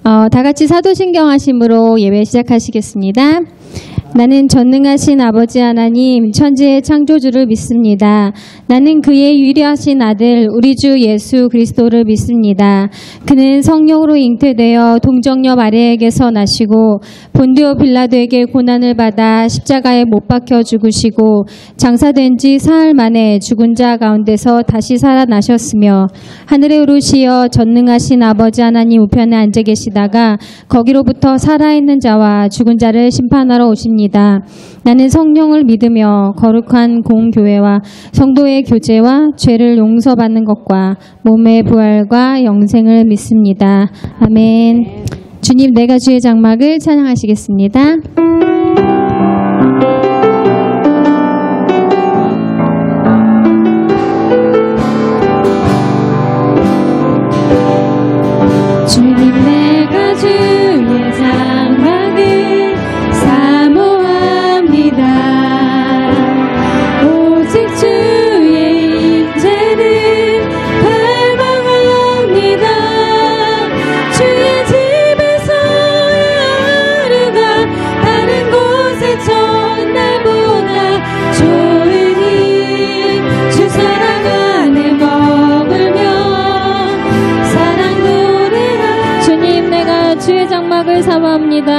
다 같이 사도신경 하심으로 예배 시작하시겠습니다. 나는 전능하신 아버지 하나님 천지의 창조주를 믿습니다. 나는 그의 유일하신 아들 우리 주 예수 그리스도를 믿습니다. 그는 성령으로 잉태되어 동정녀 마리아에게서 나시고 본디오 빌라도에게 고난을 받아 십자가에 못 박혀 죽으시고 장사된 지 사흘 만에 죽은 자 가운데서 다시 살아나셨으며 하늘에 오르시어 전능하신 아버지 하나님 우편에 앉아 계시다가 거기로부터 살아있는 자와 죽은 자를 심판하러 오십니다. 나는 성령을 믿으며 거룩한 공교회와 성도의 교제와 죄를 용서받는 것과 몸의 부활과 영생을 믿습니다. 아멘. 주님, 내가 주의 장막을 찬양하시겠습니다. 주님, 내가 주의 장막을 사모합니다. 오직 주의 인재를 갈망합니다. 주의 집에서의 하루가 다른 곳에 전날보다 좋으니 주 사랑 안에 머물며 사랑 노래하. 주님, 내가 주의 장막을 사모합니다.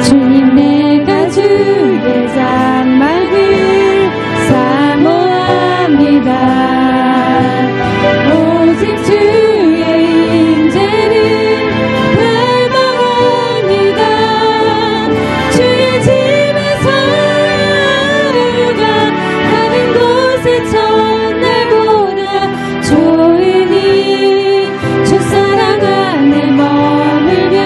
주님, 내가 주의 장막을 사모합니다. 오직 주의 인재를 갈망합니다. 주의 집에서의 하루가 다른 곳의 전날보다 좋으니 주 사랑 안에 머물며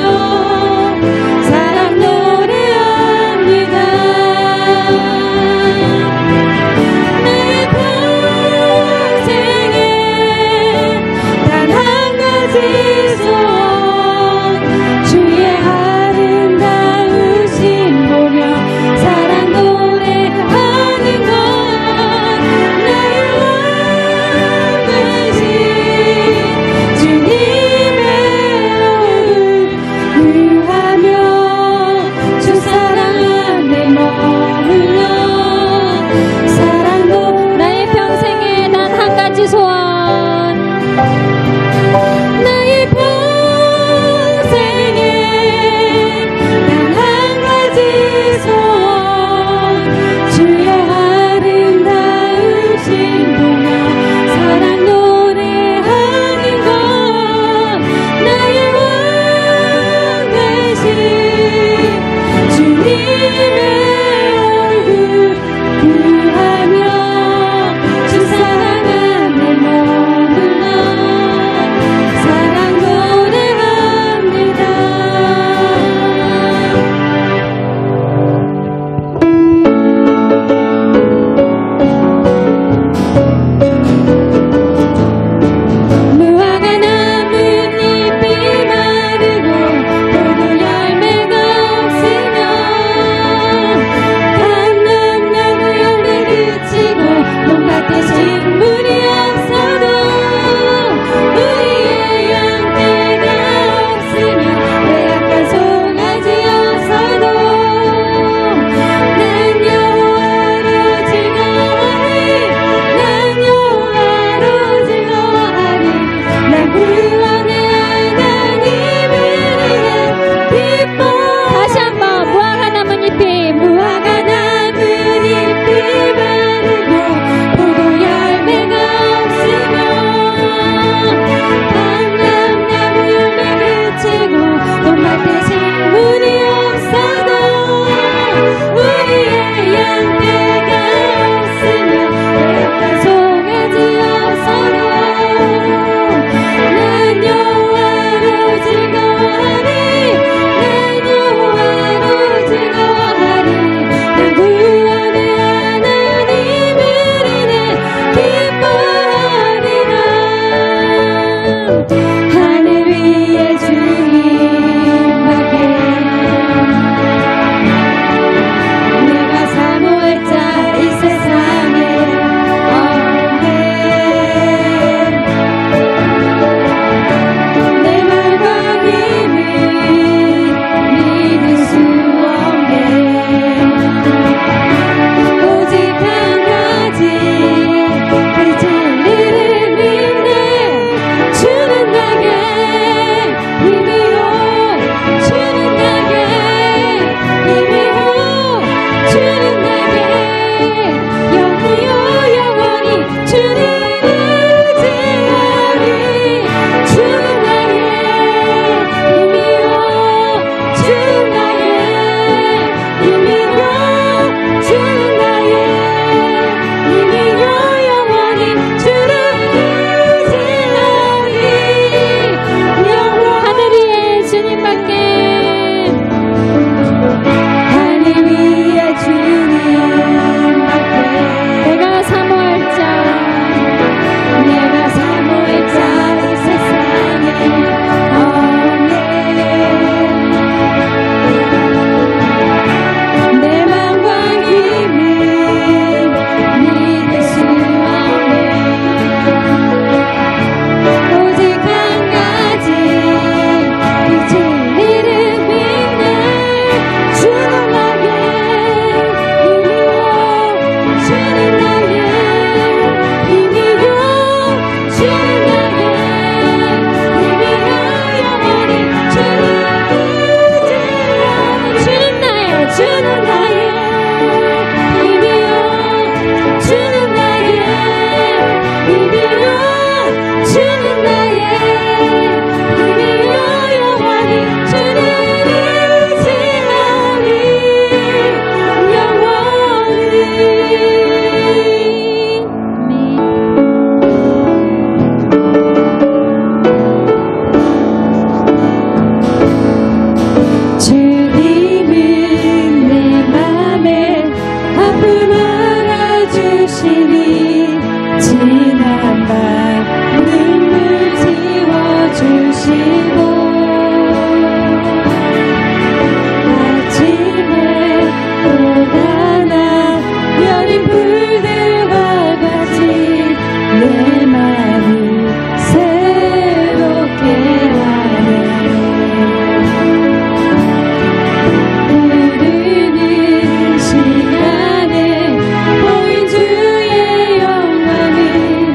주시니 지난 밤 눈물 띄워주시고 아침에 또 하나 여린 불들과 같이 내 마음을 새롭게 하네. 흐르는 시간에 보인 주의 영광을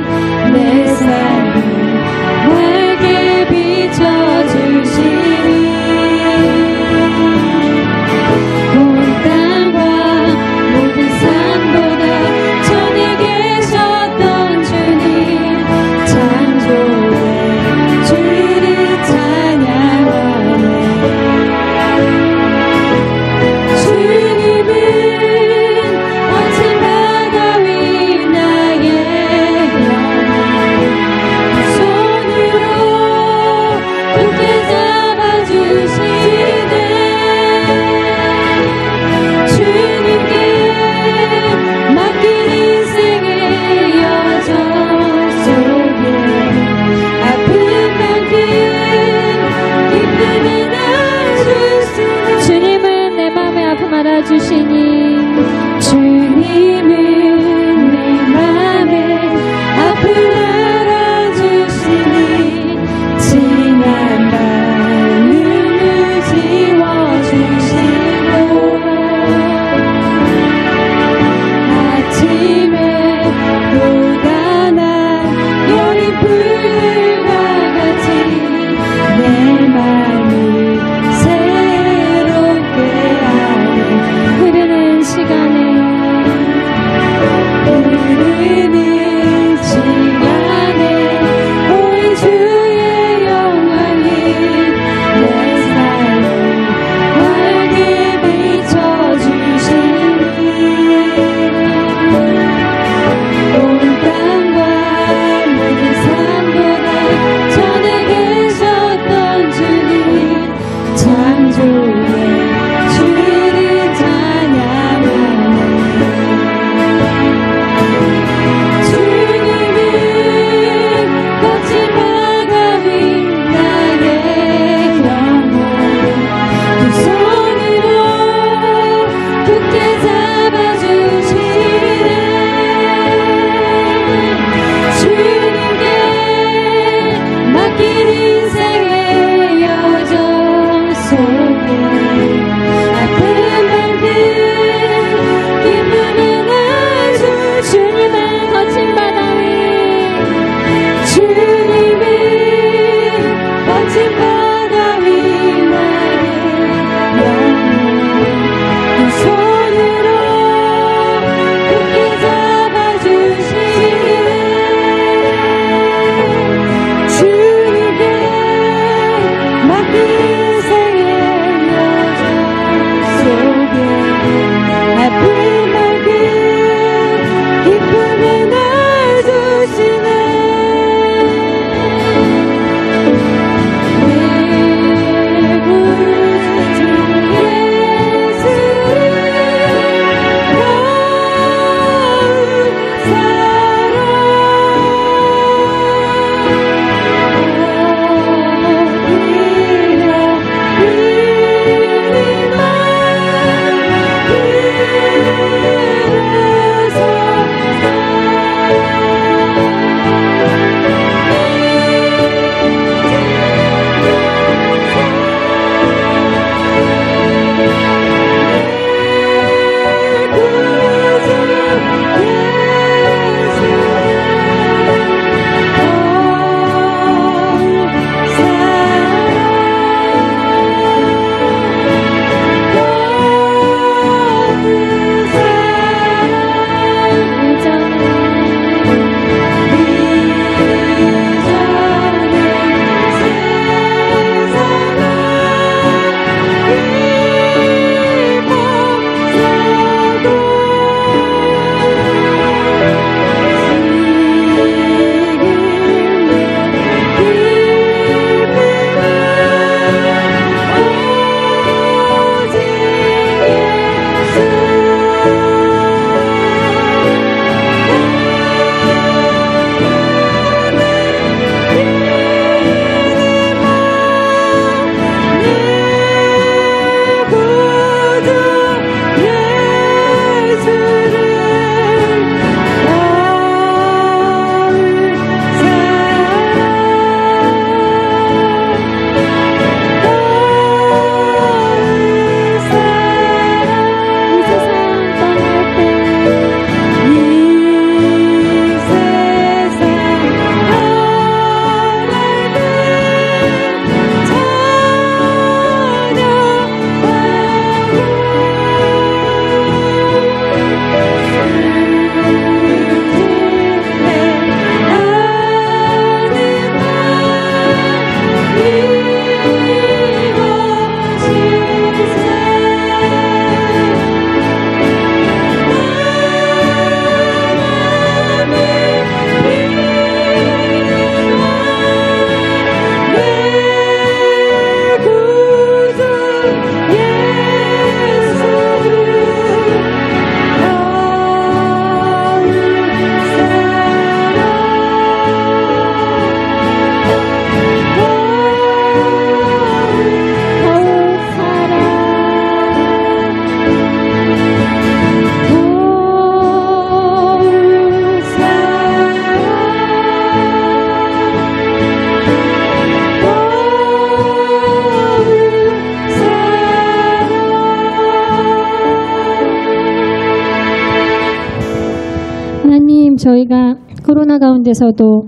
저희가 코로나 가운데서도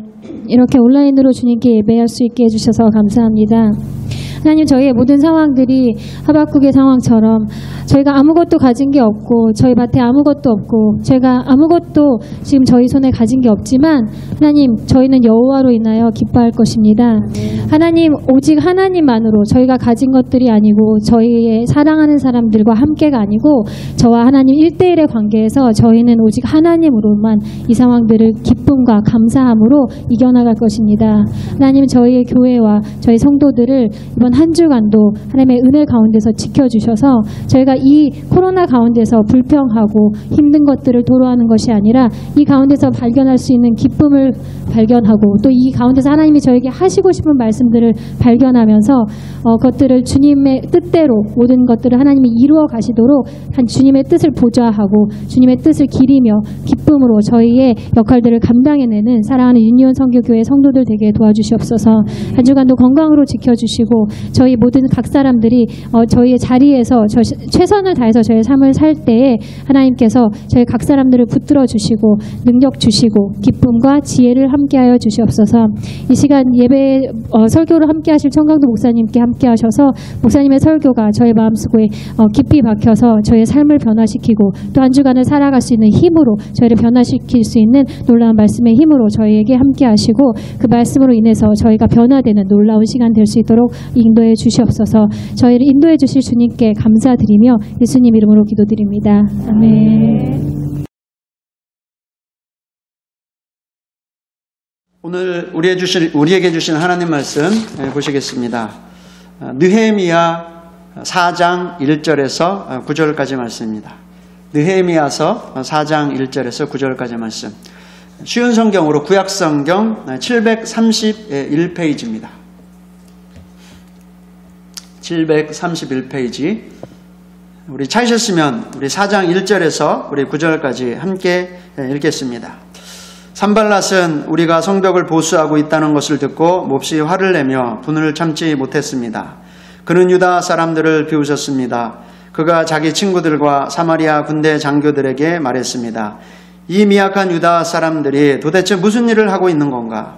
이렇게 온라인으로 주님께 예배할 수 있게 해주셔서 감사합니다. 하나님, 저희의 모든 상황들이 하박국의 상황처럼 저희가 아무것도 가진 게 없고 저희 밭에 아무것도 없고 제가 아무것도 지금 저희 손에 가진 게 없지만 하나님, 저희는 여호와로 인하여 기뻐할 것입니다. 하나님, 오직 하나님만으로 저희가 가진 것들이 아니고 저희의 사랑하는 사람들과 함께가 아니고 저와 하나님 1대1의 관계에서 저희는 오직 하나님으로만 이 상황들을 기쁨과 감사함으로 이겨나갈 것입니다. 하나님, 저희의 교회와 저희 성도들을 이번 한 주간도 하나님의 은혜 가운데서 지켜주셔서 저희가 이 코로나 가운데서 불평하고 힘든 것들을 도로하는 것이 아니라 이 가운데서 발견할 수 있는 기쁨을 발견하고 또 이 가운데서 하나님이 저에게 하시고 싶은 말씀들을 발견하면서 그것들을 주님의 뜻대로 모든 것들을 하나님이 이루어 가시도록 한 주님의 뜻을 보좌하고 주님의 뜻을 기리며 기쁨으로 저희의 역할들을 감당해내는 사랑하는 유니온 선교교회 성도들 되게 도와주시옵소서. 한 주간도 건강으로 지켜주시고 저희 모든 각 사람들이 저희의 자리에서 최선을 다해서 저희의 삶을 살 때에 하나님께서 저희 각 사람들을 붙들어 주시고 능력 주시고 기쁨과 지혜를 함께하여 주시옵소서. 이 시간 예배 설교를 함께하실 청강도 목사님께 함께하셔서 목사님의 설교가 저의 마음속에 깊이 박혀서 저의 삶을 변화시키고 또 한 주간을 살아갈 수 있는 힘으로 저희를 변화시킬 수 있는 놀라운 말씀의 힘으로 저희에게 함께하시고 그 말씀으로 인해서 저희가 변화되는 놀라운 시간 될 수 있도록 인도해 주시옵소서. 저희를 인도해 주실 주님께 감사드리며 예수님 이름으로 기도드립니다. 아멘. 오늘 우리에게 주신 하나님 말씀 보시겠습니다. 느헤미야 4장 1절에서 9절까지 말씀입니다. 느헤미야서 4장 1절에서 9절까지 말씀. 쉬운 성경으로 구약성경 731페이지입니다. 731페이지. 우리 찾으셨으면 우리 4장 1절에서 우리 9절까지 함께 읽겠습니다. 산발랏은 우리가 성벽을 보수하고 있다는 것을 듣고 몹시 화를 내며 분을 참지 못했습니다. 그는 유다 사람들을 비웃었습니다. 그가 자기 친구들과 사마리아 군대 장교들에게 말했습니다. 이 미약한 유다 사람들이 도대체 무슨 일을 하고 있는 건가?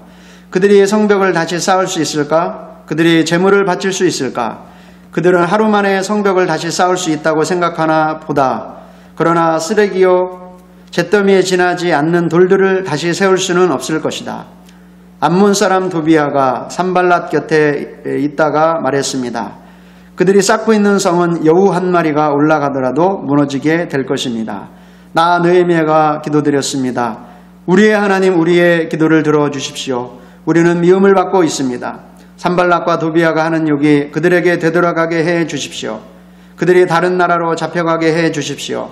그들이 성벽을 다시 쌓을 수 있을까? 그들이 재물을 바칠 수 있을까? 그들은 하루 만에 성벽을 다시 쌓을 수 있다고 생각하나 보다. 그러나 쓰레기요 잿더미에 지나지 않는 돌들을 다시 세울 수는 없을 것이다. 암몬 사람 도비아가 산발랏 곁에 있다가 말했습니다. 그들이 쌓고 있는 성은 여우 한 마리가 올라가더라도 무너지게 될 것입니다. 나 느헤미야가 기도드렸습니다. 우리의 하나님, 우리의 기도를 들어주십시오. 우리는 미움을 받고 있습니다. 산발랏과 도비아가 하는 욕이 그들에게 되돌아가게 해 주십시오. 그들이 다른 나라로 잡혀가게 해 주십시오.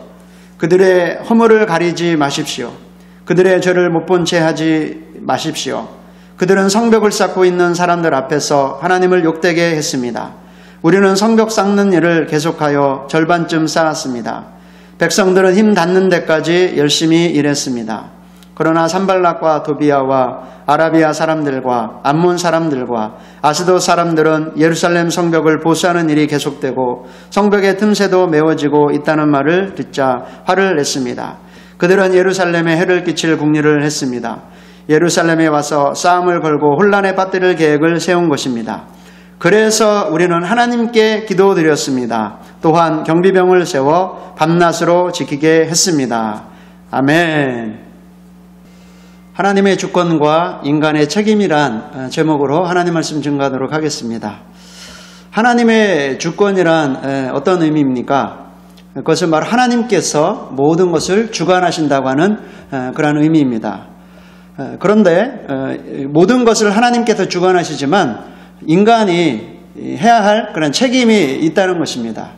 그들의 허물을 가리지 마십시오. 그들의 죄를 못 본 채 하지 마십시오. 그들은 성벽을 쌓고 있는 사람들 앞에서 하나님을 욕되게 했습니다. 우리는 성벽 쌓는 일을 계속하여 절반쯤 쌓았습니다. 백성들은 힘 닿는 데까지 열심히 일했습니다. 그러나 산발랏과 도비아와 아라비아 사람들과 암몬 사람들과 아스돗 사람들은 예루살렘 성벽을 보수하는 일이 계속되고 성벽의 틈새도 메워지고 있다는 말을 듣자 화를 냈습니다. 그들은 예루살렘에 해를 끼칠 궁리를 했습니다. 예루살렘에 와서 싸움을 걸고 혼란에 빠뜨릴 계획을 세운 것입니다. 그래서 우리는 하나님께 기도드렸습니다. 또한 경비병을 세워 밤낮으로 지키게 했습니다. 아멘. 하나님의 주권과 인간의 책임이란 제목으로 하나님 말씀 증거하도록 하겠습니다. 하나님의 주권이란 어떤 의미입니까? 그것은 바로 하나님께서 모든 것을 주관하신다고 하는 그런 의미입니다. 그런데 모든 것을 하나님께서 주관하시지만 인간이 해야 할 그런 책임이 있다는 것입니다.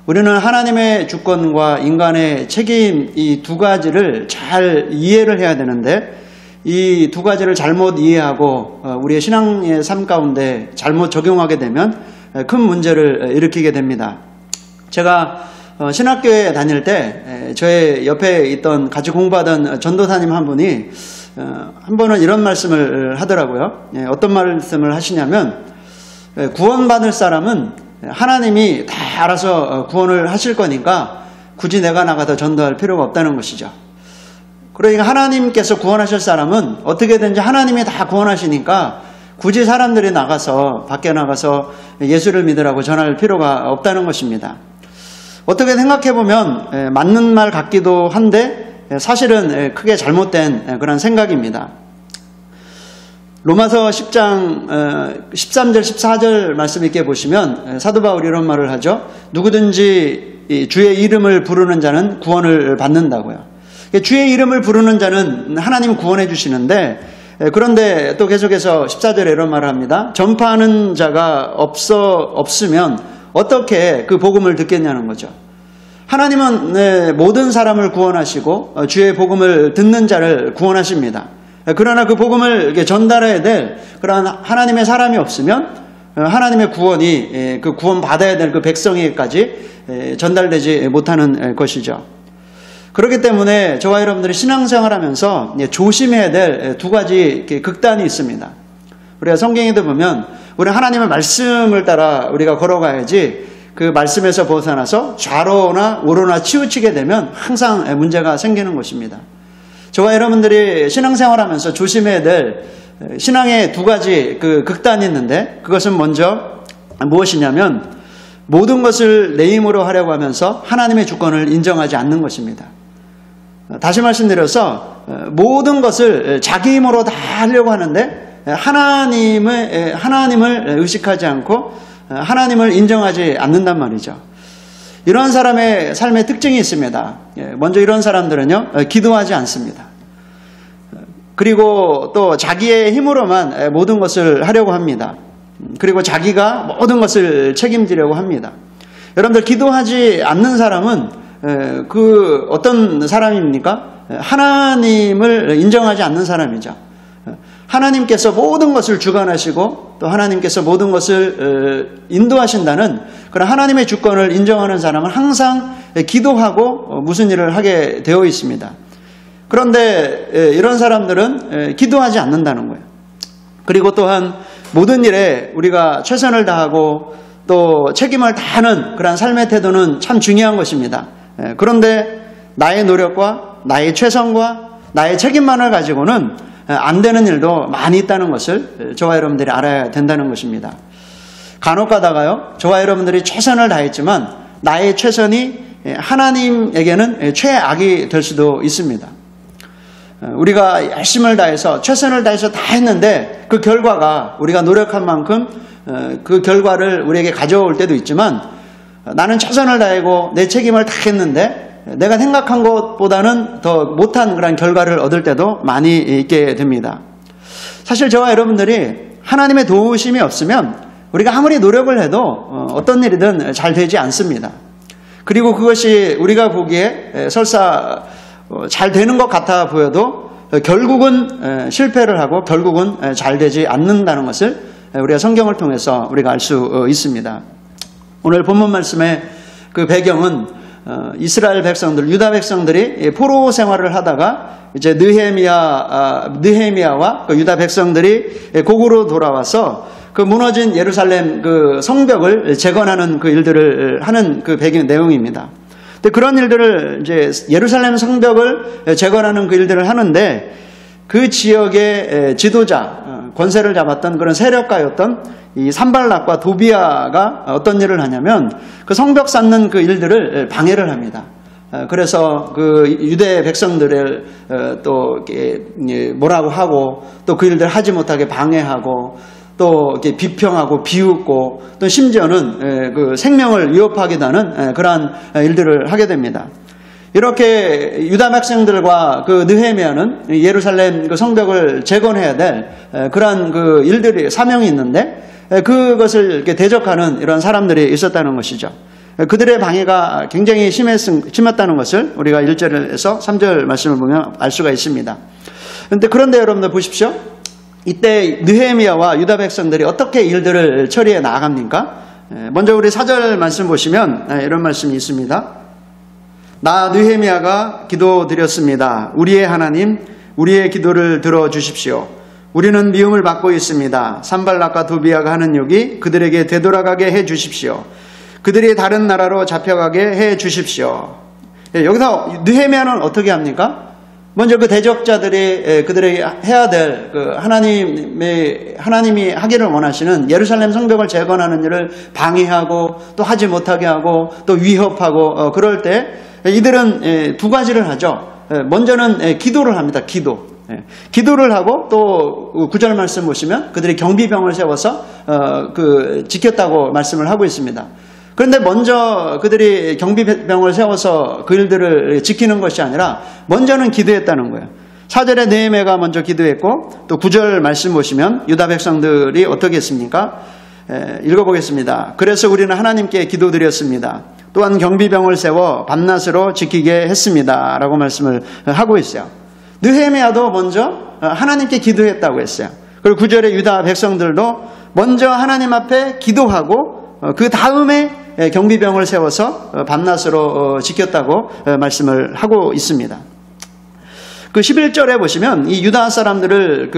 우리는 하나님의 주권과 인간의 책임 이 두 가지를 잘 이해를 해야 되는데 이 두 가지를 잘못 이해하고 우리의 신앙의 삶 가운데 잘못 적용하게 되면 큰 문제를 일으키게 됩니다. 제가 신학교에 다닐 때 저의 옆에 있던 같이 공부하던 전도사님 한 분이 한 번은 이런 말씀을 하더라고요. 어떤 말씀을 하시냐면 구원받을 사람은 하나님이 다 알아서 구원을 하실 거니까 굳이 내가 나가서 전도할 필요가 없다는 것이죠. 그러니까 하나님께서 구원하실 사람은 어떻게든지 하나님이 다 구원하시니까 굳이 사람들이 밖에 나가서 예수를 믿으라고 전할 필요가 없다는 것입니다. 어떻게 생각해보면 맞는 말 같기도 한데 사실은 크게 잘못된 그런 생각입니다. 로마서 10장 13절 14절 말씀 있게 보시면 사도 바울이 이런 말을 하죠. 누구든지 주의 이름을 부르는 자는 구원을 받는다고요. 주의 이름을 부르는 자는 하나님 구원해 주시는데, 그런데 또 계속해서 14절에 이런 말을 합니다. 전파하는 자가 없으면 어떻게 그 복음을 듣겠냐는 거죠. 하나님은 모든 사람을 구원하시고 주의 복음을 듣는 자를 구원하십니다. 그러나 그 복음을 전달해야 될 그런 하나님의 사람이 없으면 하나님의 구원이 그 구원 받아야 될 그 백성에게까지 전달되지 못하는 것이죠. 그렇기 때문에 저와 여러분들이 신앙생활하면서 조심해야 될 두 가지 극단이 있습니다. 우리가 성경에도 보면 우리 하나님의 말씀을 따라 우리가 걸어가야지 그 말씀에서 벗어나서 좌로나 우로나 치우치게 되면 항상 문제가 생기는 것입니다. 저와 여러분들이 신앙생활하면서 조심해야 될 신앙의 두 가지 그 극단이 있는데, 그것은 먼저 무엇이냐면 모든 것을 내 힘으로 하려고 하면서 하나님의 주권을 인정하지 않는 것입니다. 다시 말씀드려서 모든 것을 자기 힘으로 다 하려고 하는데 하나님을 의식하지 않고 하나님을 인정하지 않는단 말이죠. 이러한 사람의 삶의 특징이 있습니다. 먼저 이런 사람들은요, 기도하지 않습니다. 그리고 또 자기의 힘으로만 모든 것을 하려고 합니다. 그리고 자기가 모든 것을 책임지려고 합니다. 여러분들, 기도하지 않는 사람은 그 어떤 사람입니까? 하나님을 인정하지 않는 사람이죠. 하나님께서 모든 것을 주관하시고 또 하나님께서 모든 것을 인도하신다는 그런 하나님의 주권을 인정하는 사람은 항상 기도하고 무슨 일을 하게 되어 있습니다. 그런데 이런 사람들은 기도하지 않는다는 거예요. 그리고 또한 모든 일에 우리가 최선을 다하고 또 책임을 다하는 그런 삶의 태도는 참 중요한 것입니다. 그런데 나의 노력과 나의 최선과 나의 책임만을 가지고는 안 되는 일도 많이 있다는 것을 저와 여러분들이 알아야 된다는 것입니다. 간혹 가다가요, 저와 여러분들이 최선을 다했지만 나의 최선이 하나님에게는 최악이 될 수도 있습니다. 우리가 열심을 다해서 최선을 다해서 다 했는데 그 결과가 우리가 노력한 만큼 그 결과를 우리에게 가져올 때도 있지만, 나는 최선을 다하고 내 책임을 다 했는데 내가 생각한 것보다는 더 못한 그런 결과를 얻을 때도 많이 있게 됩니다. 사실 저와 여러분들이 하나님의 도우심이 없으면 우리가 아무리 노력을 해도 어떤 일이든 잘 되지 않습니다. 그리고 그것이 우리가 보기에 설사 잘 되는 것 같아 보여도 결국은 실패를 하고 결국은 잘 되지 않는다는 것을 우리가 성경을 통해서 우리가 알 수 있습니다. 오늘 본문 말씀의 그 배경은 이스라엘 백성들, 유다 백성들이 포로 생활을 하다가 이제 느헤미야와 그 유다 백성들이 고국으로 돌아와서 그 무너진 예루살렘 그 성벽을 재건하는 그 일들을 하는 그 배경 내용입니다. 근데 그런 일들을 이제 예루살렘 성벽을 재건하는 그 일들을 하는데, 그 지역의 지도자, 권세를 잡았던 그런 세력가였던 이 산발락과 도비아가 어떤 일을 하냐면 그 성벽 쌓는 그 일들을 방해를 합니다. 그래서 그 유대 백성들을 또 뭐라고 하고 또 그 일들 하지 못하게 방해하고 또 이렇게 비평하고 비웃고 또 심지어는 그 생명을 위협하기도 하는 그러한 일들을 하게 됩니다. 이렇게 유다 백성들과 그 느헤미야는 예루살렘 그 성벽을 재건해야 될 그러한 그 일들이 사명이 있는데, 그것을 이렇게 대적하는 이런 사람들이 있었다는 것이죠. 그들의 방해가 굉장히 심했다는 것을 우리가 1절에서 3절 말씀을 보면 알 수가 있습니다. 그런데 여러분들 보십시오. 이때 느헤미야와 유다 백성들이 어떻게 일들을 처리해 나아갑니까? 먼저 우리 4절 말씀 보시면 이런 말씀이 있습니다. 나 느헤미야가 기도드렸습니다. 우리의 하나님, 우리의 기도를 들어주십시오. 우리는 미움을 받고 있습니다. 산발락과 도비아가 하는 욕이 그들에게 되돌아가게 해주십시오. 그들이 다른 나라로 잡혀가게 해주십시오. 여기서 느헤미야는 어떻게 합니까? 먼저 그 대적자들이 그들에게 해야 될 하나님이 하기를 원하시는 예루살렘 성벽을 재건하는 일을 방해하고 또 하지 못하게 하고 또 위협하고 그럴 때 이들은 두 가지를 하죠. 먼저는 기도를 합니다. 기도를 하고 또 9절 말씀 보시면 그들이 경비병을 세워서 지켰다고 말씀을 하고 있습니다. 그런데 먼저 그들이 경비병을 세워서 그 일들을 지키는 것이 아니라 먼저는 기도했다는 거예요. 4절에 느헤미야가 먼저 기도했고 또 9절 말씀 보시면 유다 백성들이 어떻게 했습니까? 읽어보겠습니다. 그래서 우리는 하나님께 기도드렸습니다. 또한 경비병을 세워 밤낮으로 지키게 했습니다. 라고 말씀을 하고 있어요. 느헤미야도 먼저 하나님께 기도했다고 했어요. 그리고 9절에 유다 백성들도 먼저 하나님 앞에 기도하고 그 다음에 경비병을 세워서 밤낮으로 지켰다고 말씀을 하고 있습니다. 그 11절에 보시면 이 유다 사람들을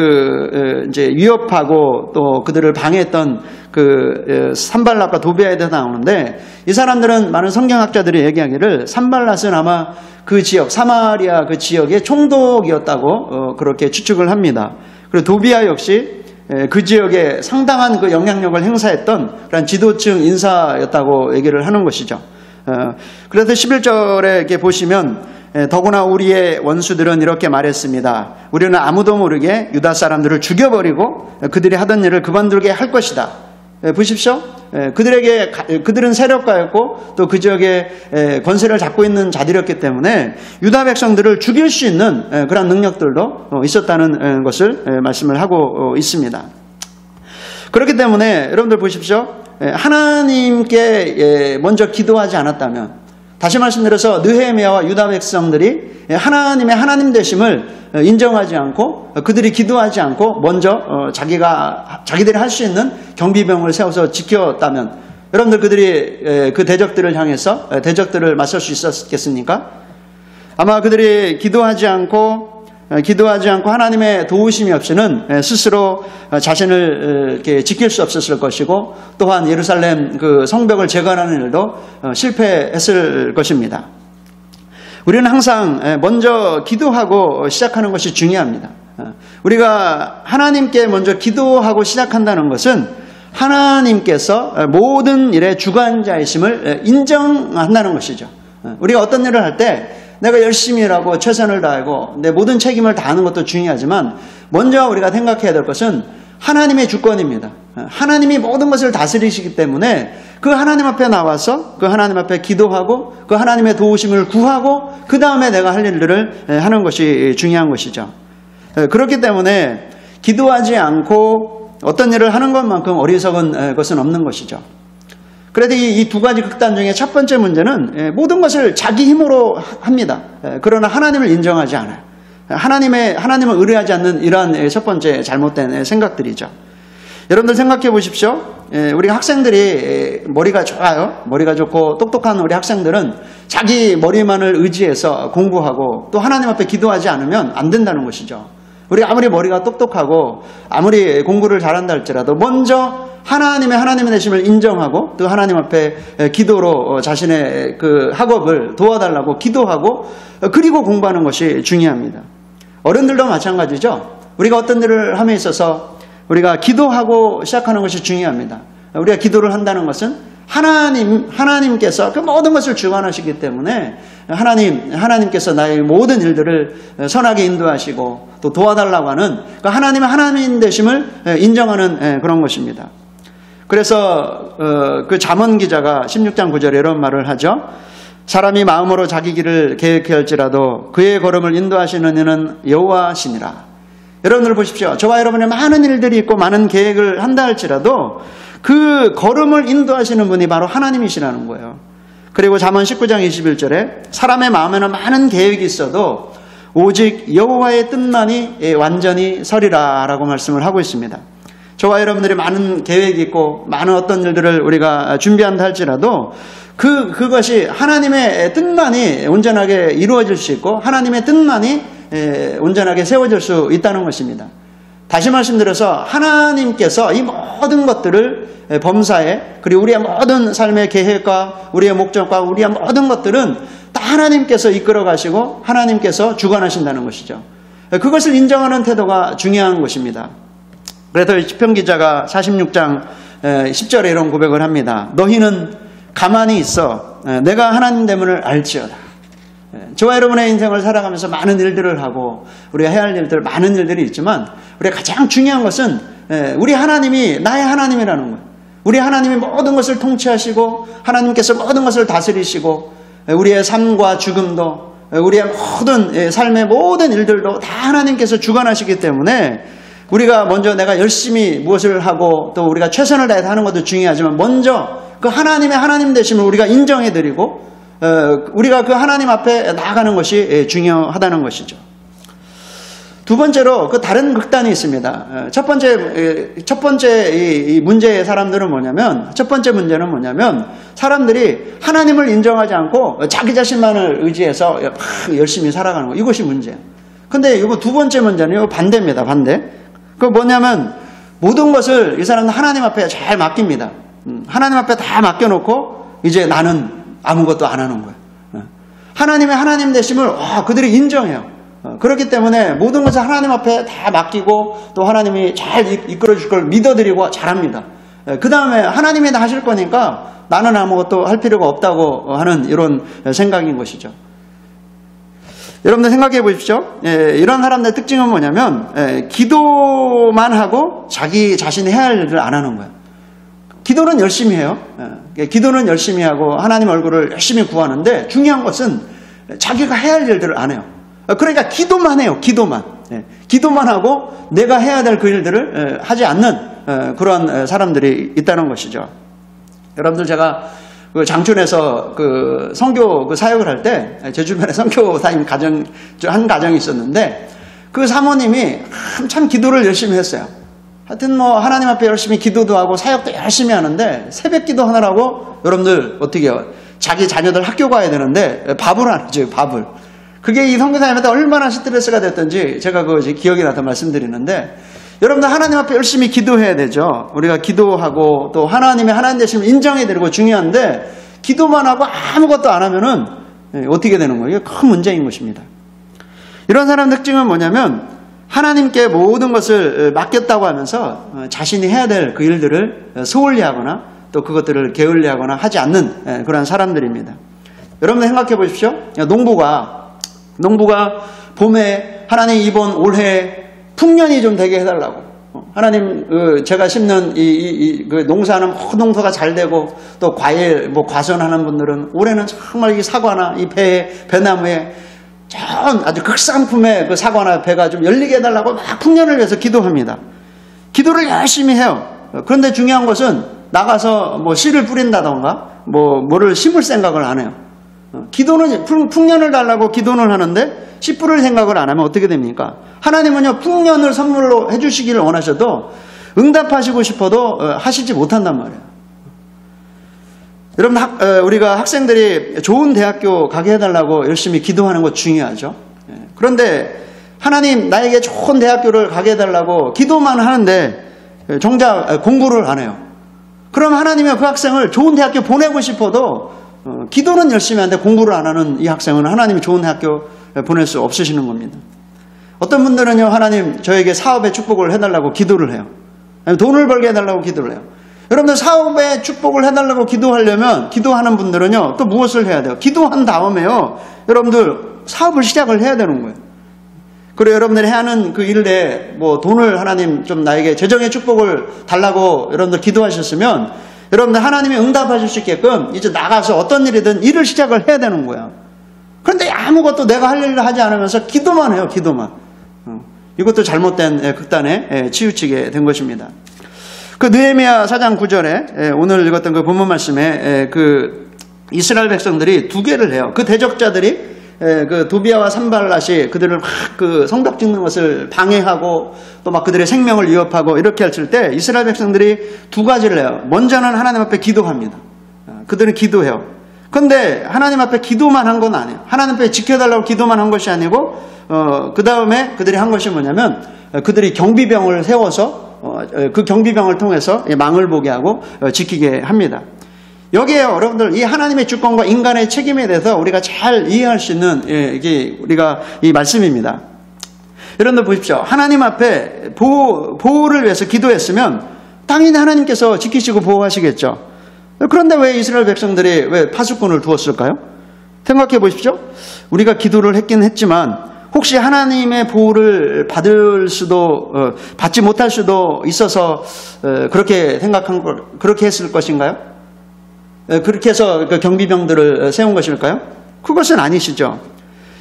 이제 위협하고 또 그들을 방해했던 산발랏과 도비아에 대해서 나오는데 이 사람들은 많은 성경학자들이 얘기하기를 산발랏은 아마 그 지역 사마리아 그 지역의 총독이었다고 그렇게 추측을 합니다. 그리고 도비아 역시 그 지역에 상당한 그 영향력을 행사했던 그런 지도층 인사였다고 얘기를 하는 것이죠. 그래서 11절에 이렇게 보시면 더구나 우리의 원수들은 이렇게 말했습니다. 우리는 아무도 모르게 유다 사람들을 죽여버리고 그들이 하던 일을 그만두게 할 것이다. 보십시오. 그들은 세력가였고 또 그 지역에 권세를 잡고 있는 자들이었기 때문에 유다 백성들을 죽일 수 있는 그런 능력들도 있었다는 것을 말씀을 하고 있습니다. 그렇기 때문에 여러분들 보십시오. 하나님께 먼저 기도하지 않았다면 다시 말씀드려서 느헤미야와 유다 백성들이 하나님의 하나님 되심을 인정하지 않고 그들이 기도하지 않고 먼저 자기들이 할 수 있는 경비병을 세워서 지켰다면 여러분들 그들이 그 대적들을 향해서 대적들을 맞설 수 있었겠습니까? 아마 그들이 기도하지 않고 하나님의 도우심이 없이는 스스로 자신을 이렇게 지킬 수 없었을 것이고 또한 예루살렘 그 성벽을 재건하는 일도 실패했을 것입니다. 우리는 항상 먼저 기도하고 시작하는 것이 중요합니다. 우리가 하나님께 먼저 기도하고 시작한다는 것은 하나님께서 모든 일의 주관자이심을 인정한다는 것이죠. 우리가 어떤 일을 할 때 내가 열심히 일하고 최선을 다하고 내 모든 책임을 다하는 것도 중요하지만 먼저 우리가 생각해야 될 것은 하나님의 주권입니다. 하나님이 모든 것을 다스리시기 때문에 그 하나님 앞에 나와서 그 하나님 앞에 기도하고 그 하나님의 도우심을 구하고 그 다음에 내가 할 일들을 하는 것이 중요한 것이죠. 그렇기 때문에 기도하지 않고 어떤 일을 하는 것만큼 어리석은 것은 없는 것이죠. 그래도 이 두 가지 극단 중에 첫 번째 문제는 모든 것을 자기 힘으로 합니다. 그러나 하나님을 인정하지 않아요. 하나님을 의뢰하지 않는 이러한 첫 번째 잘못된 생각들이죠. 여러분들 생각해 보십시오. 우리 학생들이 머리가 좋아요. 머리가 좋고 똑똑한 우리 학생들은 자기 머리만을 의지해서 공부하고 또 하나님 앞에 기도하지 않으면 안 된다는 것이죠. 우리가 아무리 머리가 똑똑하고 아무리 공부를 잘한다 할지라도 먼저 하나님의 되심을 인정하고 또 하나님 앞에 기도로 자신의 그 학업을 도와달라고 기도하고 그리고 공부하는 것이 중요합니다. 어른들도 마찬가지죠. 우리가 어떤 일을 함에 있어서 우리가 기도하고 시작하는 것이 중요합니다. 우리가 기도를 한다는 것은 하나님께서 그 모든 것을 주관하시기 때문에 하나님께서 나의 모든 일들을 선하게 인도하시고 또 도와달라고 하는 그 하나님 되심을 인정하는 그런 것입니다. 그래서 그 잠언 기자가 16장 9절에 이런 말을 하죠. 사람이 마음으로 자기 길을 계획할지라도 그의 걸음을 인도하시는 이는 여호와시니라. 여러분들 보십시오. 저와 여러분의 많은 일들이 있고 많은 계획을 한다 할지라도 그 걸음을 인도하시는 분이 바로 하나님이시라는 거예요. 그리고 잠언 19장 21절에 사람의 마음에는 많은 계획이 있어도 오직 여호와의 뜻만이 완전히 서리라 라고 말씀을 하고 있습니다. 저와 여러분들이 많은 계획이 있고 많은 어떤 일들을 우리가 준비한다 할지라도 그것이 하나님의 뜻만이 온전하게 이루어질 수 있고 하나님의 뜻만이 온전하게 세워질 수 있다는 것입니다. 다시 말씀드려서 하나님께서 이 모든 것들을 범사에 그리고 우리의 모든 삶의 계획과 우리의 목적과 우리의 모든 것들은 다 하나님께서 이끌어 가시고 하나님께서 주관하신다는 것이죠. 그것을 인정하는 태도가 중요한 것입니다. 그래서 시편 기자가 46장 10절에 이런 고백을 합니다. 너희는 가만히 있어 내가 하나님 됨을 알지어다. 저와 여러분의 인생을 살아가면서 많은 일들을 하고 우리가 해야 할 일들 많은 일들이 있지만 우리가 가장 중요한 것은 우리 하나님이 나의 하나님이라는 거예요. 우리 하나님이 모든 것을 통치하시고 하나님께서 모든 것을 다스리시고 우리의 삶과 죽음도 우리의 모든 삶의 모든 일들도 다 하나님께서 주관하시기 때문에 우리가 먼저 내가 열심히 무엇을 하고 또 우리가 최선을 다해서 하는 것도 중요하지만 먼저 그 하나님의 하나님 되심을 우리가 인정해드리고 우리가 그 하나님 앞에 나아가는 것이 중요하다는 것이죠. 두 번째로 그 다른 극단이 있습니다. 첫 번째 이 문제의 사람들은 뭐냐면 첫 번째 문제는 뭐냐면 사람들이 하나님을 인정하지 않고 자기 자신만을 의지해서 막 열심히 살아가는 거 이것이 문제예요. 근데 이거 두 번째 문제는 이거 반대입니다. 반대. 그 뭐냐면 모든 것을 이 사람은 하나님 앞에 잘 맡깁니다. 하나님 앞에 다 맡겨놓고 이제 나는 아무것도 안 하는 거예요. 하나님의 하나님 되심을 그들이 인정해요. 그렇기 때문에 모든 것을 하나님 앞에 다 맡기고 또 하나님이 잘 이끌어 줄 걸 믿어드리고 잘합니다. 그 다음에 하나님이 다 하실 거니까 나는 아무것도 할 필요가 없다고 하는 이런 생각인 것이죠. 여러분들 생각해 보십시오. 이런 사람들의 특징은 뭐냐면 기도만 하고 자기 자신이 해야 할 일을 안 하는 거예요. 기도는 열심히 해요. 기도는 열심히 하고 하나님 얼굴을 열심히 구하는데 중요한 것은 자기가 해야 할 일들을 안 해요. 그러니까 기도만 해요. 기도만 하고 내가 해야 될 그 일들을 하지 않는 그런 사람들이 있다는 것이죠. 여러분들 제가 그 장춘에서 그 선교 그 사역을 할 때 제 주변에 선교사님 한 가정이 있었는데 그 사모님이 한참 기도를 열심히 했어요. 하여튼 뭐 하나님 앞에 열심히 기도도 하고 사역도 열심히 하는데 새벽 기도 하느라고 여러분들 어떻게 해요? 자기 자녀들 학교 가야 되는데 밥을 안 하죠. 밥을. 그게 이 선교사님한테 얼마나 스트레스가 됐던지 제가 그거 기억이 나서 말씀드리는데 여러분들 하나님 앞에 열심히 기도해야 되죠. 우리가 기도하고 또 하나님의 하나님 되심을 인정해드리고 중요한데 기도만 하고 아무것도 안 하면은 어떻게 되는 거예요? 이게 큰 문제인 것입니다. 이런 사람 특징은 뭐냐면 하나님께 모든 것을 맡겼다고 하면서 자신이 해야 될 그 일들을 소홀히 하거나 또 그것들을 게을리 하거나 하지 않는 그런 사람들입니다. 여러분들 생각해 보십시오. 농부가 봄에 하나님 이번 올해 풍년이 좀 되게 해달라고. 하나님 제가 심는 그 농사는 농사가 잘 되고 또 과일 과선하는 분들은 올해는 정말 이 사과나 이 배나무에 아주 극상품의 그 사과나 배가 좀 열리게 해달라고 막 풍년을 위해서 기도합니다. 기도를 열심히 해요. 그런데 중요한 것은 나가서 씨를 뿌린다던가 뭐를 심을 생각을 안 해요. 기도는 풍년을 달라고 기도는 하는데 씨 뿌릴 생각을 안 하면 어떻게 됩니까? 하나님은요 풍년을 선물로 해주시기를 원하셔도 응답하시고 싶어도 하시지 못한단 말이에요. 여러분 우리가 학생들이 좋은 대학교 가게 해달라고 열심히 기도하는 것 중요하죠. 그런데 하나님 나에게 좋은 대학교를 가게 해달라고 기도만 하는데 정작 공부를 안 해요. 그럼 하나님이 그 학생을 좋은 대학교 보내고 싶어도 기도는 열심히 하는데 공부를 안 하는 이 학생은 하나님이 좋은 대학교 보낼 수 없으시는 겁니다. 어떤 분들은요 하나님 저에게 사업의 축복을 해달라고 기도를 해요. 돈을 벌게 해달라고 기도를 해요. 여러분들 사업의 축복을 해달라고 기도하려면 기도하는 분들은요 또 무엇을 해야 돼요? 기도한 다음에요 여러분들 사업을 시작을 해야 되는 거예요. 그리고 여러분들이 해야 하는 그 일에 돈을 하나님 좀 나에게 재정의 축복을 달라고 여러분들 기도하셨으면 여러분들 하나님이 응답하실 수 있게끔 이제 나가서 어떤 일이든 일을 시작을 해야 되는 거야. 그런데 아무것도 내가 할 일을 하지 않으면서 기도만 해요. 기도만. 이것도 잘못된 극단에 치우치게 된 것입니다. 그 느헤미야 4장 9절에 오늘 읽었던 그 본문 말씀에 그 이스라엘 백성들이 두 개를 해요. 그 대적자들이 그 도비아와 산발랏이 그들을 막 그 성벽 짓는 것을 방해하고 또 막 그들의 생명을 위협하고 이렇게 했을 때 이스라엘 백성들이 두 가지를 해요. 먼저는 하나님 앞에 기도합니다. 그들은 기도해요. 그런데 하나님 앞에 기도만 한 건 아니에요. 하나님 앞에 지켜달라고 기도만 한 것이 아니고 그 다음에 그들이 한 것이 뭐냐면 그들이 경비병을 세워서 그 경비병을 통해서 망을 보게 하고 지키게 합니다. 여기에 여러분들 이 하나님의 주권과 인간의 책임에 대해서 우리가 잘 이해할 수 있는 이게 우리가 이 말씀입니다. 여러분들 보십시오. 하나님 앞에 보호를 위해서 기도했으면 당연히 하나님께서 지키시고 보호하시겠죠. 그런데 왜 이스라엘 백성들이 왜 파수꾼을 두었을까요? 생각해 보십시오. 우리가 기도를 했긴 했지만 혹시 하나님의 보호를 받지 못할 수도 있어서 그렇게 그렇게 했을 것인가요? 그렇게 해서 그 경비병들을 세운 것일까요? 그것은 아니시죠.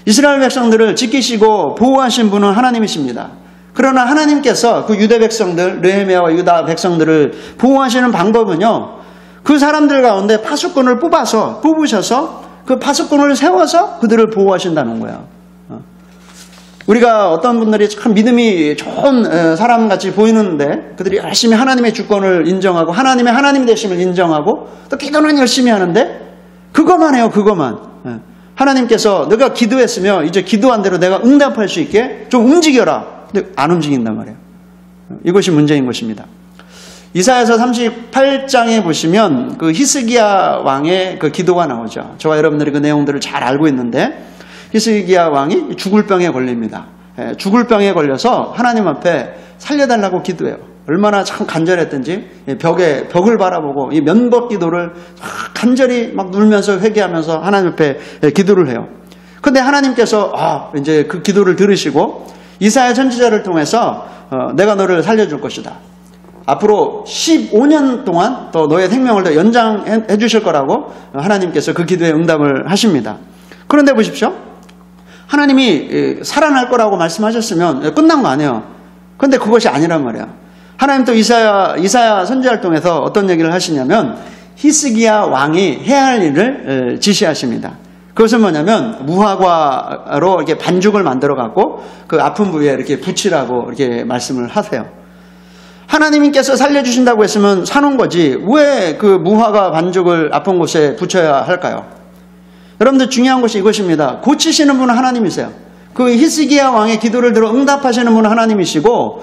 이스라엘 백성들을 지키시고 보호하신 분은 하나님이십니다. 그러나 하나님께서 그 유대 백성들, 느헤미야와 유다 백성들을 보호하시는 방법은요, 그 사람들 가운데 파수꾼을 뽑으셔서 그 파수꾼을 세워서 그들을 보호하신다는 거예요. 우리가 어떤 분들이 참 믿음이 좋은 사람같이 보이는데 그들이 열심히 하나님의 주권을 인정하고 하나님의 하나님 되심을 인정하고 또 기도는 열심히 하는데 그것만 해요. 그것만. 하나님께서 너가 기도했으며 이제 기도한 대로 내가 응답할 수 있게 좀 움직여라. 근데 안 움직인단 말이에요. 이것이 문제인 것입니다. 이사야서 38장에 보시면 그 히스기야 왕의 그 기도가 나오죠. 저와 여러분들이 그 내용들을 잘 알고 있는데 히스기야 왕이 죽을 병에 걸립니다. 죽을 병에 걸려서 하나님 앞에 살려달라고 기도해요. 얼마나 참 간절했던지 벽을 바라보고 이 면법 기도를 간절히 막 울면서 회개하면서 하나님 앞에 기도를 해요. 그런데 하나님께서 이제 그 기도를 들으시고 이사야 선지자를 통해서 내가 너를 살려줄 것이다. 앞으로 15년 동안 또 너의 생명을 더 연장해 주실 거라고 하나님께서 그 기도에 응답을 하십니다. 그런데 보십시오. 하나님이 살아날 거라고 말씀하셨으면 끝난 거 아니에요. 그런데 그것이 아니란 말이에요. 하나님 또 이사야 선지자를 통해서 어떤 얘기를 하시냐면 히스기야 왕이 해야 할 일을 지시하십니다. 그것은 뭐냐면 무화과로 이렇게 반죽을 만들어 갖고 그 아픈 부위에 이렇게 붙이라고 이렇게 말씀을 하세요. 하나님께서 살려주신다고 했으면 사는 거지 왜 그 무화과 반죽을 아픈 곳에 붙여야 할까요? 여러분들 중요한 것이 이것입니다. 고치시는 분은 하나님이세요. 그 히스기야 왕의 기도를 들어 응답하시는 분은 하나님이시고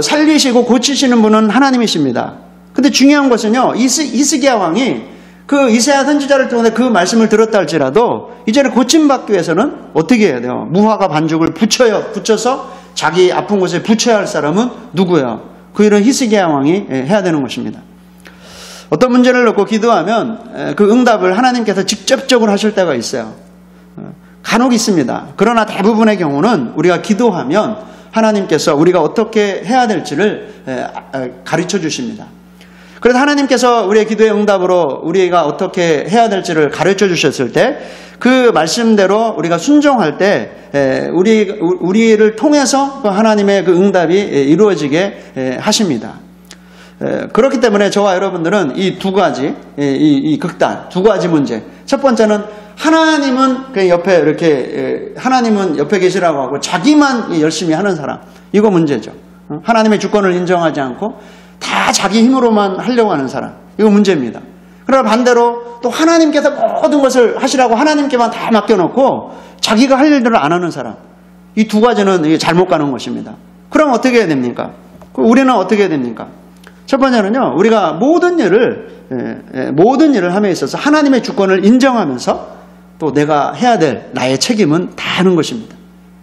살리시고 고치시는 분은 하나님이십니다. 근데 중요한 것은요. 히스기야 왕이 그 이사야 선지자를 통해 그 말씀을 들었다 할지라도 이제는 고침받기 위해서는 어떻게 해야 돼요? 무화과 반죽을 붙여서 자기 아픈 곳에 붙여야 할 사람은 누구예요? 그 일은 히스기야 왕이 해야 되는 것입니다. 어떤 문제를 놓고 기도하면 그 응답을 하나님께서 직접적으로 하실 때가 있어요. 간혹 있습니다. 그러나 대부분의 경우는 우리가 기도하면 하나님께서 우리가 어떻게 해야 될지를 가르쳐 주십니다. 그래서 하나님께서 우리의 기도의 응답으로 우리가 어떻게 해야 될지를 가르쳐 주셨을 때 그 말씀대로 우리가 순종할 때 우리를 통해서 하나님의 그 응답이 이루어지게 하십니다. 그렇기 때문에 저와 여러분들은 이 두 가지, 이 극단, 두 가지 문제. 첫 번째는 하나님은 그 옆에 이렇게, 하나님은 옆에 계시라고 하고 자기만 열심히 하는 사람. 이거 문제죠. 하나님의 주권을 인정하지 않고 다 자기 힘으로만 하려고 하는 사람. 이거 문제입니다. 그러나 반대로 또 하나님께서 모든 것을 하시라고 하나님께만 다 맡겨놓고 자기가 할 일들을 안 하는 사람. 이 두 가지는 잘못 가는 것입니다. 그럼 어떻게 해야 됩니까? 우리는 어떻게 해야 됩니까? 첫 번째는요, 우리가 모든 일을 함에 있어서 하나님의 주권을 인정하면서 또 내가 해야 될 나의 책임은 다 하는 것입니다.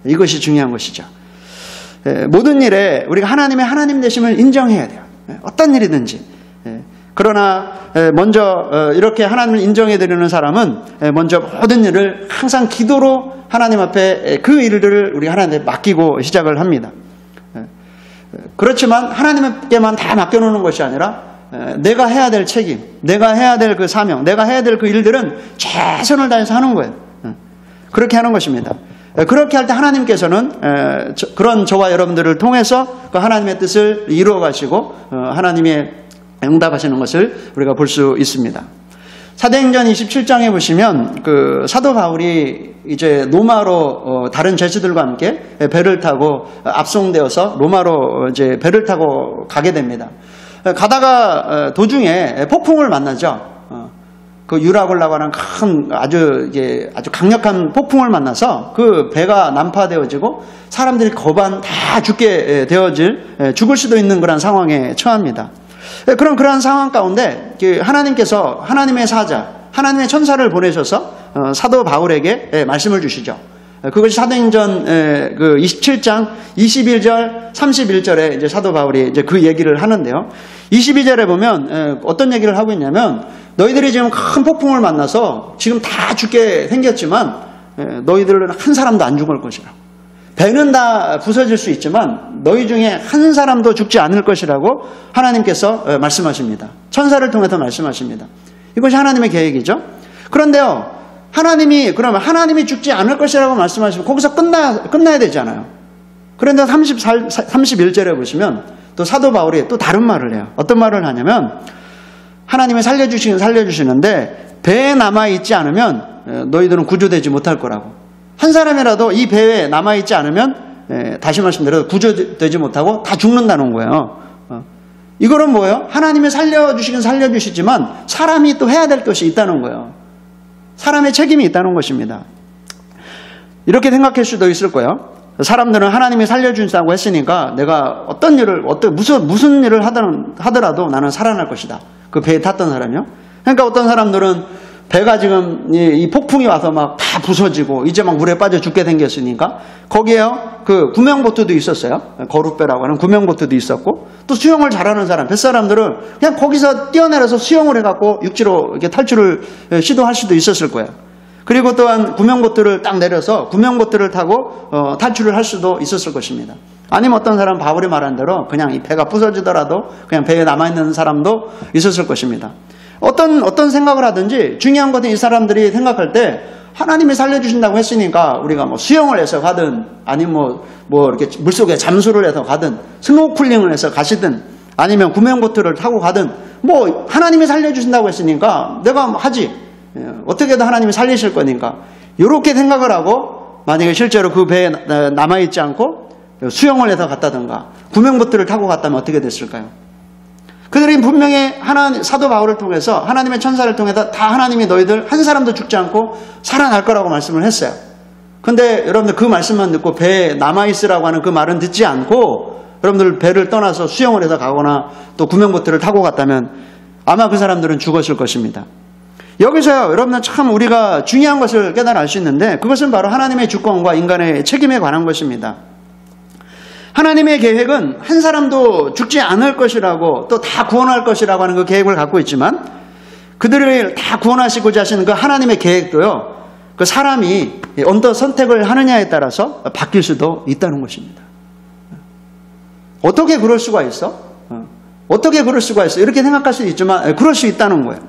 이것이 중요한 것이죠. 모든 일에 우리가 하나님의 하나님 되심을 인정해야 돼요. 어떤 일이든지. 그러나 먼저 이렇게 하나님을 인정해 드리는 사람은 먼저 모든 일을 항상 기도로 하나님 앞에 그 일들을 우리 하나님께 맡기고 시작을 합니다. 그렇지만 하나님께만 다 맡겨놓는 것이 아니라 내가 해야 될 책임, 내가 해야 될 그 사명, 내가 해야 될 그 일들은 최선을 다해서 하는 거예요. 그렇게 하는 것입니다. 그렇게 할 때 하나님께서는 그런 저와 여러분들을 통해서 그 하나님의 뜻을 이루어 가시고 하나님의 응답하시는 것을 우리가 볼 수 있습니다. 사도행전 27장에 보시면 그 사도 바울이 이제 로마로 다른 제자들과 함께 배를 타고 압송되어서 로마로 이제 배를 타고 가게 됩니다. 가다가 도중에 폭풍을 만나죠. 그 유라굴라고 하는 큰 아주 강력한 폭풍을 만나서 그 배가 난파되어지고 사람들이 거반 다 죽게 되어질 죽을 수도 있는 그런 상황에 처합니다. 그러한 상황 가운데 하나님께서 하나님의 사자, 하나님의 천사를 보내셔서 사도 바울에게 말씀을 주시죠. 그것이 사도행전 27장 21절, 31절에 이제 사도 바울이 이제 그 얘기를 하는데요. 22절에 보면 어떤 얘기를 하고 있냐면 너희들이 지금 큰 폭풍을 만나서 지금 다 죽게 생겼지만 너희들은 한 사람도 안 죽을 것이라. 배는 다 부서질 수 있지만 너희 중에 한 사람도 죽지 않을 것이라고 하나님께서 말씀하십니다. 천사를 통해서 말씀하십니다. 이것이 하나님의 계획이죠. 그런데요, 그러면 하나님이 죽지 않을 것이라고 말씀하시면 거기서 끝나야 되잖아요. 그런데 31절에 보시면 또 사도 바울이 또 다른 말을 해요. 어떤 말을 하냐면 하나님이 살려주시는데 배에 남아있지 않으면 너희들은 구조되지 못할 거라고. 한 사람이라도 이 배에 남아있지 않으면 다시 말씀드려도 구조되지 못하고 다 죽는다는 거예요. 이거는 뭐예요? 하나님이 살려주시지만 사람이 또 해야 될 것이 있다는 거예요. 사람의 책임이 있다는 것입니다. 이렇게 생각할 수도 있을 거예요. 사람들은 하나님이 살려준다고 했으니까 내가 무슨 일을 하더라도 나는 살아날 것이다. 그 배에 탔던 사람이요. 그러니까 어떤 사람들은 배가 지금 이 폭풍이 와서 막 다 부서지고 이제 막 물에 빠져 죽게 생겼으니까 거기에요 그 구명보트도 있었어요. 거룻배라고 하는 구명보트도 있었고 또 수영을 잘하는 사람, 뱃사람들은 그냥 거기서 뛰어내려서 수영을 해갖고 육지로 이렇게 탈출을 시도할 수도 있었을 거예요. 그리고 또한 구명보트를 딱 내려서 구명보트를 타고 탈출을 할 수도 있었을 것입니다. 아니면 어떤 사람 바울이 말한 대로 그냥 이 배가 부서지더라도 그냥 배에 남아있는 사람도 있었을 것입니다. 어떤 생각을 하든지 중요한 것은 이 사람들이 생각할 때 하나님이 살려주신다고 했으니까 우리가 뭐 수영을 해서 가든 아니면 뭐 이렇게 물속에 잠수를 해서 가든 스노클링을 해서 가시든 아니면 구명보트를 타고 가든 뭐 하나님이 살려주신다고 했으니까 내가 하지. 어떻게든 하나님이 살리실 거니까 이렇게 생각을 하고 만약에 실제로 그 배에 남아있지 않고 수영을 해서 갔다든가 구명보트를 타고 갔다면 어떻게 됐을까요? 그들이 분명히 사도 바울을 통해서 하나님의 천사를 통해서 다 하나님이 너희들 한 사람도 죽지 않고 살아날 거라고 말씀을 했어요. 근데 여러분들 그 말씀만 듣고 배에 남아있으라고 하는 그 말은 듣지 않고 여러분들 배를 떠나서 수영을 해서 가거나 또 구명보트를 타고 갔다면 아마 그 사람들은 죽었을 것입니다. 여기서요, 여러분들 참 우리가 중요한 것을 깨달아 알 수 있는데 그것은 바로 하나님의 주권과 인간의 책임에 관한 것입니다. 하나님의 계획은 한 사람도 죽지 않을 것이라고 또 다 구원할 것이라고 하는 그 계획을 갖고 있지만 그들을 다 구원하시고자 하시는 그 하나님의 계획도요, 그 사람이 어떤 선택을 하느냐에 따라서 바뀔 수도 있다는 것입니다. 어떻게 그럴 수가 있어? 어떻게 그럴 수가 있어? 이렇게 생각할 수도 있지만 그럴 수 있다는 거예요.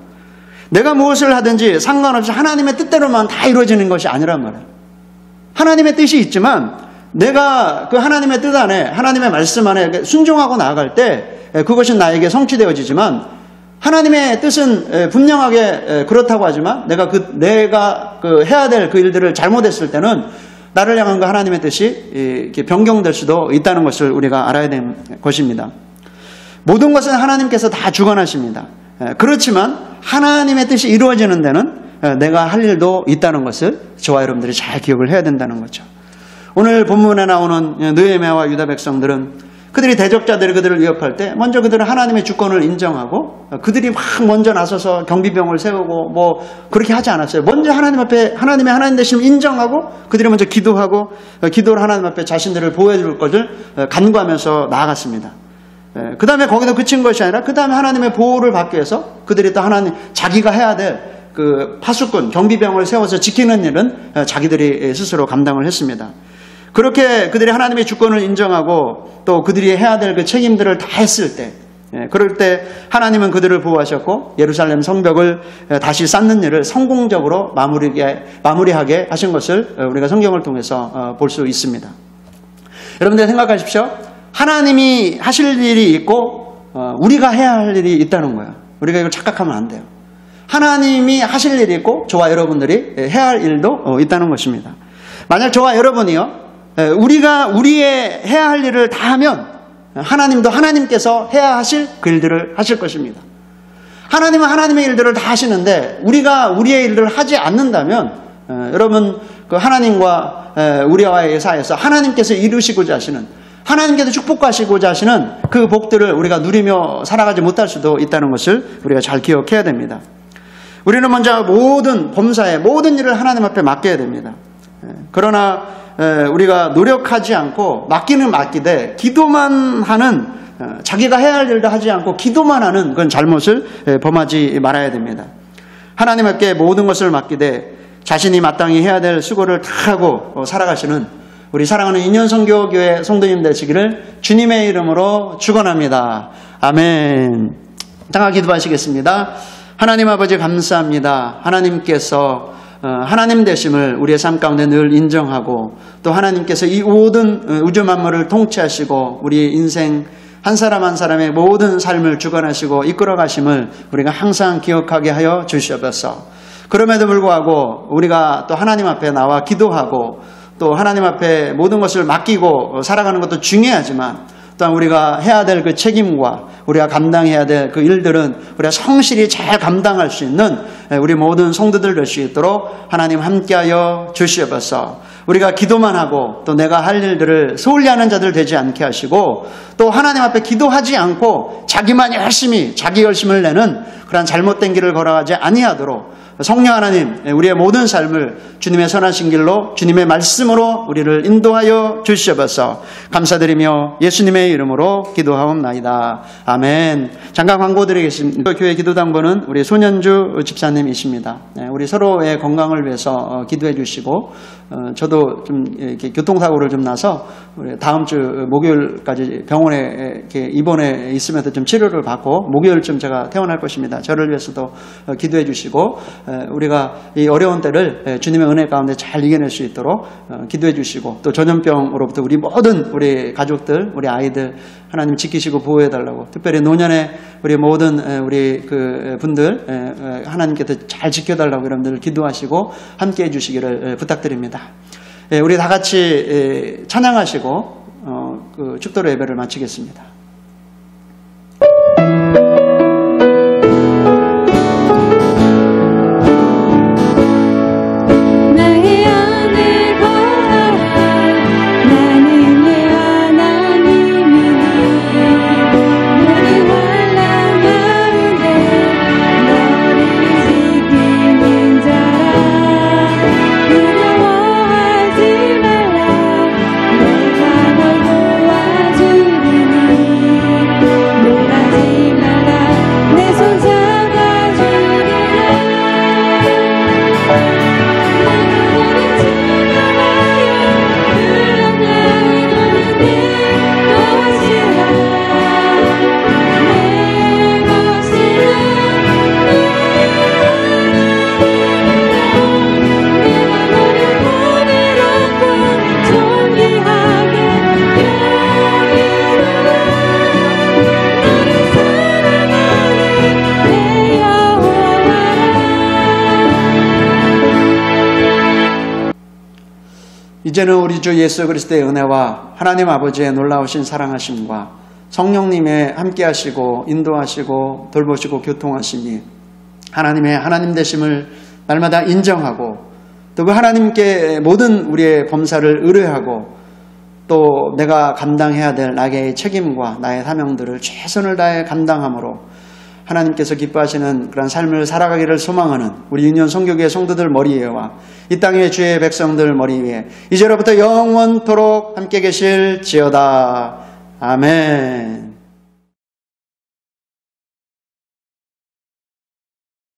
내가 무엇을 하든지 상관없이 하나님의 뜻대로만 다 이루어지는 것이 아니란 말이에요. 하나님의 뜻이 있지만 내가 그 하나님의 뜻 안에 하나님의 말씀 안에 순종하고 나아갈 때 그것이 나에게 성취되어지지만 하나님의 뜻은 분명하게 그렇다고 하지만 내가 해야 될 그 일들을 잘못했을 때는 나를 향한 그 하나님의 뜻이 이렇게 변경될 수도 있다는 것을 우리가 알아야 되는 것입니다. 모든 것은 하나님께서 다 주관하십니다. 그렇지만 하나님의 뜻이 이루어지는 데는 내가 할 일도 있다는 것을 저와 여러분들이 잘 기억을 해야 된다는 거죠. 오늘 본문에 나오는 느헤미야와 유다 백성들은 그들이 대적자들이 그들을 위협할 때 먼저 그들은 하나님의 주권을 인정하고 그들이 막 먼저 나서서 경비병을 세우고 뭐 그렇게 하지 않았어요. 먼저 하나님 앞에 하나님의 하나님 되심을 인정하고 그들이 먼저 기도하고 기도를 하나님 앞에 자신들을 보호해 줄 것을 간구하면서 나아갔습니다. 그 다음에 거기서 그친 것이 아니라 그 다음에 하나님의 보호를 받기 위해서 그들이 또 자기가 해야 될 그 파수꾼 경비병을 세워서 지키는 일은 자기들이 스스로 감당을 했습니다. 그렇게 그들이 하나님의 주권을 인정하고 또 그들이 해야 될 그 책임들을 다 했을 때, 그럴 때 하나님은 그들을 보호하셨고 예루살렘 성벽을 다시 쌓는 일을 성공적으로 마무리하게 하신 것을 우리가 성경을 통해서 볼 수 있습니다. 여러분들 생각하십시오. 하나님이 하실 일이 있고 우리가 해야 할 일이 있다는 거예요. 우리가 이걸 착각하면 안 돼요. 하나님이 하실 일이 있고 저와 여러분들이 해야 할 일도 있다는 것입니다. 만약 저와 여러분이요, 우리가 우리의 해야 할 일을 다 하면 하나님도 하나님께서 해야 하실 그 일들을 하실 것입니다. 하나님은 하나님의 일들을 다 하시는데 우리가 우리의 일들을 하지 않는다면 여러분 그 하나님과 우리와의 사이에서 하나님께서 이루시고자 하시는 하나님께서 축복하시고자 하시는 그 복들을 우리가 누리며 살아가지 못할 수도 있다는 것을 우리가 잘 기억해야 됩니다. 우리는 먼저 모든 범사의 모든 일을 하나님 앞에 맡겨야 됩니다. 그러나 우리가 노력하지 않고 맡기는 맡기되 기도만 하는, 자기가 해야 할 일도 하지 않고 기도만 하는 그런 잘못을 범하지 말아야 됩니다. 하나님 앞에 모든 것을 맡기되 자신이 마땅히 해야 될 수고를 다 하고 살아가시는 우리 사랑하는 인연선교교회 성도님 되시기를 주님의 이름으로 축원합니다. 아멘. 잠깐 기도하시겠습니다. 하나님 아버지 감사합니다. 하나님께서 하나님 되심을 우리의 삶 가운데 늘 인정하고 또 하나님께서 이 모든 우주 만물을 통치하시고 우리 인생 한 사람 한 사람의 모든 삶을 주관하시고 이끌어 가심을 우리가 항상 기억하게 하여 주시옵소서. 그럼에도 불구하고 우리가 또 하나님 앞에 나와 기도하고 또 하나님 앞에 모든 것을 맡기고 살아가는 것도 중요하지만 또한 우리가 해야 될 그 책임과 우리가 감당해야 될 그 일들은 우리가 성실히 잘 감당할 수 있는 우리 모든 성도들 될 수 있도록 하나님 함께하여 주시옵소서. 우리가 기도만 하고 또 내가 할 일들을 소홀히 하는 자들 되지 않게 하시고 또 하나님 앞에 기도하지 않고 자기만 열심히 자기 열심을 내는 그런 잘못된 길을 걸어가지 아니하도록 성령 하나님, 우리의 모든 삶을 주님의 선하신 길로 주님의 말씀으로 우리를 인도하여 주시옵소서. 감사드리며 예수님의 이름으로 기도하옵나이다. 아멘. 잠깐 광고 드리겠습니다. 교회 기도당부는 우리 손현주 집사님이십니다. 우리 서로의 건강을 위해서 기도해 주시고 저도 좀 이렇게 교통사고를 좀 나서 우리 다음 주 목요일까지 병원에 이렇게 입원해 있으면서 좀 치료를 받고 목요일쯤 제가 퇴원할 것입니다. 저를 위해서도 기도해 주시고 우리가 이 어려운 때를 주님의 은혜 가운데 잘 이겨낼 수 있도록 기도해 주시고 또 전염병으로부터 우리 모든 우리 가족들, 우리 아이들 하나님 지키시고 보호해 달라고 특별히 노년에 우리 모든 우리 그 분들 하나님께서 잘 지켜달라고 여러분들 기도하시고 함께해 주시기를 부탁드립니다. 우리 다 같이 찬양하시고 그 축도로 예배를 마치겠습니다. 이제는 우리 주 예수 그리스도의 은혜와 하나님 아버지의 놀라우신 사랑하심과 성령님의 함께하시고 인도하시고 돌보시고 교통하심이 하나님의 하나님 되심을 날마다 인정하고 또 그 하나님께 모든 우리의 범사를 의뢰하고 또 내가 감당해야 될 나의 책임과 나의 사명들을 최선을 다해 감당함으로 하나님께서 기뻐하시는 그런 삶을 살아가기를 소망하는 우리 유년 성교교회 성도들 머리 위에와 이 땅의 주의 백성들 머리 위에 이제로부터 영원토록 함께 계실지어다. 아멘.